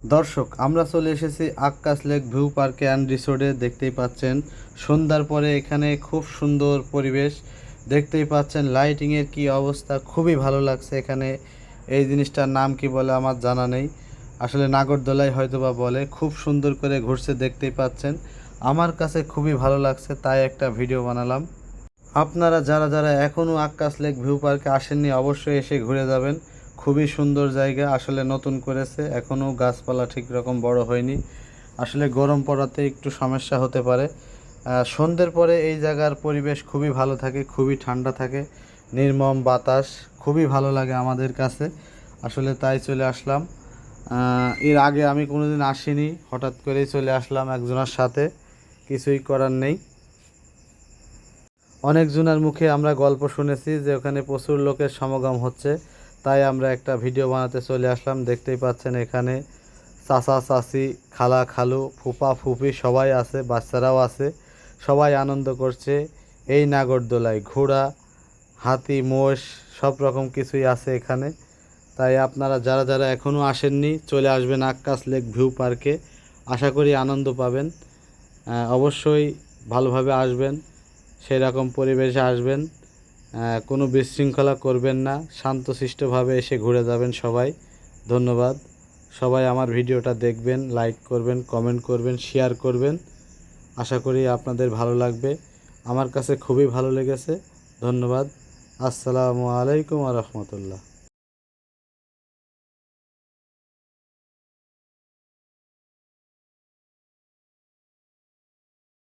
দর্শক, আমরা চলে এসেছি আক্কাস লেক ভিউ পার্কে অ্যান্ড রিসোর্টে। দেখতেই পাচ্ছেন সন্ধ্যার পরে এখানে খুব সুন্দর পরিবেশ। দেখতেই পাচ্ছেন লাইটিংয়ের কি অবস্থা, খুবই ভালো লাগছে এখানে। এই জিনিসটার নাম কি বলে আমার জানা নেই, আসলে নাগরদোলাই হয়তো বা বলে। খুব সুন্দর করে ঘুরছে, দেখতেই পাচ্ছেন। আমার কাছে খুবই ভালো লাগছে, তাই একটা ভিডিও বানালাম। আপনারা যারা যারা এখনও আক্কাস লেক ভিউ পার্কে আসেননি, অবশ্যই এসে ঘুরে যাবেন। খুবই সুন্দর জায়গা, আসলে নতুন করেছে, এখনও গাছপালা ঠিক রকম বড় হয়নি। আসলে গরম পড়াতে একটু সমস্যা হতে পারে। সন্ধ্যের পরে এই জায়গার পরিবেশ খুবই ভালো থাকে, খুবই ঠান্ডা থাকে, নির্মম বাতাস, খুবই ভালো লাগে আমাদের কাছে। আসলে তাই চলে আসলাম। এর আগে আমি কোনোদিন আসিনি, হঠাৎ করেই চলে আসলাম একজনের সাথে, কিছুই করার নেই। অনেকজনের মুখে আমরা গল্প শুনেছি যে ওখানে প্রচুর লোকের সমাগম হচ্ছে, তাই আমরা একটা ভিডিও বানাতে চলে আসলাম। দেখতেই পাচ্ছেন এখানে চাচা চাচি, খালা খালু, ফুপা ফুপি সবাই আছে, বাচ্চারাও আছে, সবাই আনন্দ করছে। এই নাগরদোলায় ঘোড়া, হাতি, মোষ সব রকম কিছুই আছে এখানে। তাই আপনারা যারা যারা এখনও আসেননি, চলে আসবেন আক্কাস লেক ভিউ পার্কে। আশা করি আনন্দ পাবেন। অবশ্যই ভালোভাবে আসবেন, সেরকম পরিবেশে আসবেন। কোনো বিশৃঙ্খলা করবেন না, শান্তশিষ্টভাবে এসে ঘুরে যাবেন সবাই। ধন্যবাদ। সবাই আমার ভিডিওটা দেখবেন, লাইক করবেন, কমেন্ট করবেন, শেয়ার করবেন। আশা করি আপনাদের ভালো লাগবে। আমার কাছে খুবই ভালো লেগেছে। ধন্যবাদ। আসসালামু আলাইকুম ওয়া রাহমাতুল্লাহ।